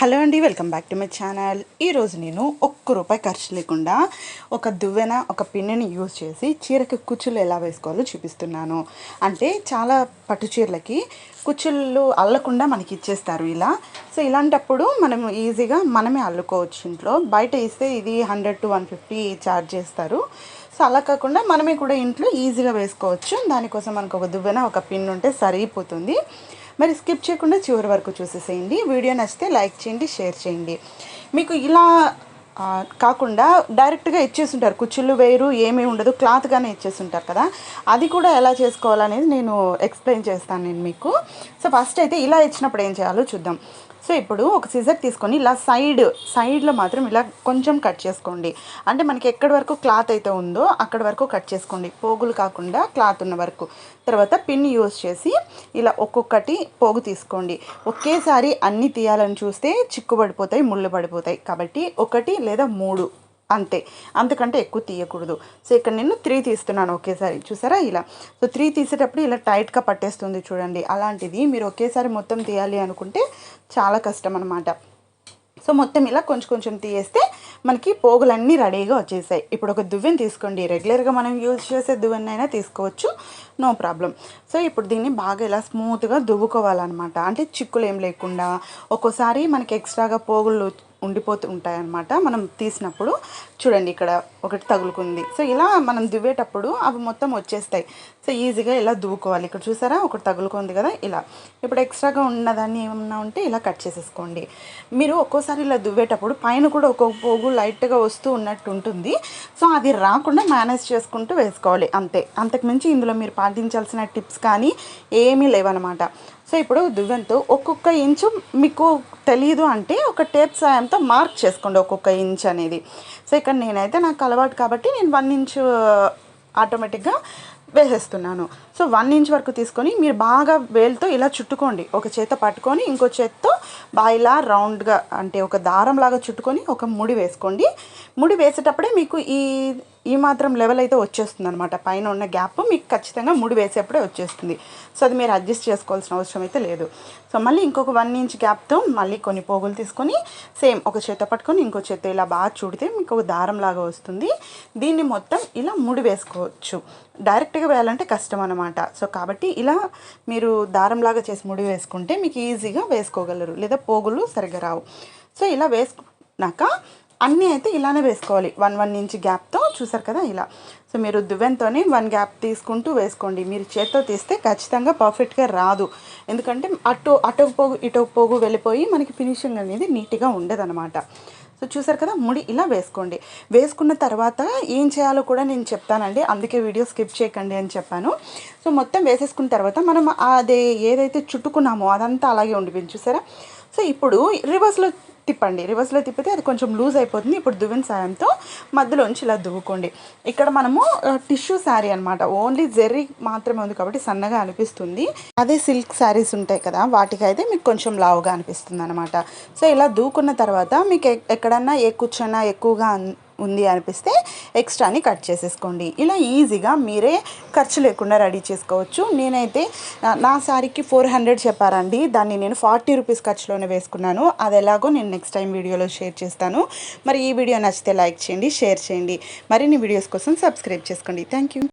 Hello అండి, welcome back to my channel. ఈరోజు నేను ₹1 ఖర్చు లేకుండా ఒక దువ్వెన, ఒక పిన్నిని యూజ్ చేసి చీరకి కుచ్చులు ఎలా వేసుకోవాలో చూపిస్తున్నాను. అంటే చాలా పట్టు చీరలకి కుచ్చుళ్ళు అల్లకుండా మనకి ఇచ్చేస్తారు ఇలా. సో ఇలాంటప్పుడు మనం ఈజీగా మనమే అల్లుకోవచ్చు ఇంట్లో. బయట ఇస్తే ఇది 100 to 150 ఛార్జ్ చేస్తారు. సో అలా కాకుండా మనమే కూడా ఇంట్లో ఈజీగా వేసుకోవచ్చు. దానికోసం మనకు ఒక దువ్వెన, ఒక పిన్ ఉంటే సరిపోతుంది. మరి స్కిప్ చేయకుండా చివరి వరకు చూసేసేయండి. వీడియో నచ్చితే లైక్ చేయండి, షేర్ చేయండి. మీకు ఇలా కాకుండా డైరెక్ట్గా ఇచ్చేస్తుంటారు, కుచ్చుళ్ళు వేరు ఏమీ ఉండదు, క్లాత్గానే ఇచ్చేస్తుంటారు కదా. అది కూడా ఎలా చేసుకోవాలనేది నేను ఎక్స్ప్లెయిన్ చేస్తాను నేను మీకు. సో ఫస్ట్ అయితే ఇలా ఇచ్చినప్పుడు ఏం చేయాలో చూద్దాం. సో ఇప్పుడు ఒక సిజర్ తీసుకొని ఇలా సైడ్లో మాత్రం ఇలా కొంచెం కట్ చేసుకోండి. అంటే మనకి ఎక్కడి వరకు క్లాత్ అయితే ఉందో అక్కడి వరకు కట్ చేసుకోండి, పోగులు కాకుండా క్లాత్ ఉన్న వరకు. తర్వాత పిన్ యూజ్ చేసి ఇలా ఒక్కొక్కటి పోగు తీసుకోండి. ఒకేసారి అన్నీ తీయాలని చూస్తే చిక్కుబడిపోతాయి, ముళ్ళు పడిపోతాయి. కాబట్టి 1 లేదా 3 అంతే, అంతకంటే ఎక్కువ తీయకూడదు. సో ఇక్కడ నేను 3 తీస్తున్నాను ఒకేసారి, చూసారా ఇలా. సో 3 తీసేటప్పుడు ఇలా టైట్గా పట్టేస్తుంది చూడండి. అలాంటిది మీరు ఒకేసారి మొత్తం తీయాలి అనుకుంటే చాలా కష్టం అన్నమాట. సో మొత్తం ఇలా కొంచెం కొంచెం తీయేస్తే మనకి పోగులన్నీ రెడీగా వచ్చేసాయి. ఇప్పుడు ఒక దువ్వెన తీసుకోండి. రెగ్యులర్గా మనం యూజ్ చేసే దువ్వెనైనా తీసుకోవచ్చు, నో ప్రాబ్లం. సో ఇప్పుడు దీన్ని బాగా ఇలా స్మూత్గా దువ్వుకోవాలన్నమాట. అంటే చిక్కులు ఏం లేకుండా. ఒక్కోసారి మనకి ఎక్స్ట్రాగా పోగులు ఉండిపోతూ ఉంటాయన్నమాట మనం తీసినప్పుడు. చూడండి ఇక్కడ ఒకటి తగులుకుంది. సో ఇలా మనం దువ్వేటప్పుడు అవి మొత్తం వచ్చేస్తాయి. సో ఈజీగా ఇలా దువ్వుకోవాలి. ఇక్కడ చూసారా ఒకటి తగులుకుంది కదా ఇలా. ఇప్పుడు ఎక్స్ట్రాగా ఉన్నదాన్ని ఏమన్నా ఉంటే ఇలా కట్ చేసేసుకోండి. మీరు ఒక్కోసారి ఇలా దువ్వేటప్పుడు పైన కూడా ఒక్కొక్క పోగు లైట్గా వస్తూ ఉన్నట్టు ఉంటుంది. సో అది రాకుండా మేనేజ్ చేసుకుంటూ వేసుకోవాలి అంతే. అంతకుమించి ఇందులో మీరు పాటించాల్సిన టిప్స్ కానీ ఏమీ లేవన్నమాట. సో ఇప్పుడు దువ్వెనతో ఒక్కొక్క ఇంచు మీకు తెలియదు అంటే ఒక టేప్ సాయంతో మార్క్ చేసుకోండి ఒక్కొక్క ఇంచ్ అనేది. సో ఇక్కడ నేనైతే నాకు అలవాటు కాబట్టి నేను 1 ఇంచు ఆటోమేటిక్గా వేసేస్తున్నాను. సో 1 ఇంచ్ వరకు తీసుకొని మీరు బాగా వేలుతో ఇలా చుట్టుకోండి. ఒక చేత పట్టుకొని ఇంకో చేత్తో బాగా ఇలా రౌండ్గా, అంటే ఒక దారంలాగా చుట్టుకొని ఒక ముడి వేసుకోండి. ముడి వేసేటప్పుడే మీకు ఈ మాత్రం లెవెల్ అయితే వచ్చేస్తుంది అనమాట. పైన ఉన్న గ్యాప్ మీకు ఖచ్చితంగా ముడి వేసేప్పుడే వచ్చేస్తుంది. సో అది మీరు అడ్జస్ట్ చేసుకోవాల్సిన అవసరం అయితే లేదు. సో మళ్ళీ ఇంకొక 1 ఇంచ్ గ్యాప్తో మళ్ళీ కొన్ని పోగులు తీసుకొని సేమ్ ఒక చేత పట్టుకొని ఇంకో చేత ఇలా బాగా చుడితే మీకు ఒక దారంలాగా వస్తుంది. దీన్ని మొత్తం ఇలా ముడి వేసుకోవచ్చు. డైరెక్ట్గా వేయాలంటే కష్టం అనమాట. సో కాబట్టి ఇలా మీరు దారంలాగా చేసి ముడి వేసుకుంటే మీకు ఈజీగా వేసుకోగలరు, లేదా పోగులు సరిగ్గా రావు. సో ఇలా వేసుకున్నాక అన్నీ అయితే ఇలానే వేసుకోవాలి, 1 ఇంచ్ గ్యాప్తో. చూసారు కదా ఇలా. సో మీరు దువ్వెనతోనే 1 గ్యాప్ తీసుకుంటూ వేసుకోండి. మీరు చేత్తో తీస్తే ఖచ్చితంగా పర్ఫెక్ట్గా రాదు. ఎందుకంటే అటు పోగు ఇటు పోగు వెళ్ళిపోయి మనకి ఫినిషింగ్ అనేది నీట్గా ఉండదన్నమాట. సో చూసారు కదా, ముడి ఇలా వేసుకోండి. వేసుకున్న తర్వాత ఏం చేయాలో కూడా నేను చెప్తానండి, అందుకే వీడియో స్కిప్ చేయకండి అని చెప్పాను. సో మొత్తం వేసేసుకున్న తర్వాత మనం అదే ఏదైతే చుట్టుకున్నామో అదంతా అలాగే ఉండిపోయింది చూసారా. సో ఇప్పుడు రివర్స్లో తిప్పండి. రివర్స్లో తిప్పితే అది కొంచెం లూజ్ అయిపోతుంది. ఇప్పుడు దువ్వెన సాయంతో మధ్యలోంచి ఇలా దువ్వుకోండి. ఇక్కడ మనము టిష్యూ శారీ అనమాట, ఓన్లీ జెర్రీ మాత్రమే ఉంది కాబట్టి సన్నగా అనిపిస్తుంది. అదే సిల్క్ శారీస్ ఉంటాయి కదా, వాటికైతే మీకు కొంచెం లావుగా అనిపిస్తుంది అనమాట. సో ఇలా దువ్వుకున్న తర్వాత మీకు ఎక్కడన్నా ఏ కుచ్చన్నా ఎక్కువగా ఉంది అనిపిస్తే ఎక్స్ట్రాని కట్ చేసేసుకోండి. ఇలా ఈజీగా మీరే ఖర్చు లేకుండా రెడీ చేసుకోవచ్చు. నేనైతే నా శారీకి 400 చెప్పారండి, దాన్ని నేను 40 రూపీస్ ఖర్చులోనే వేసుకున్నాను. అది ఎలాగో నేను నెక్స్ట్ టైం వీడియోలో షేర్ చేస్తాను. మరి ఈ వీడియో నచ్చితే లైక్ చేయండి, షేర్ చేయండి. మరిన్ని వీడియోస్ కోసం సబ్స్క్రైబ్ చేసుకోండి. Thank you.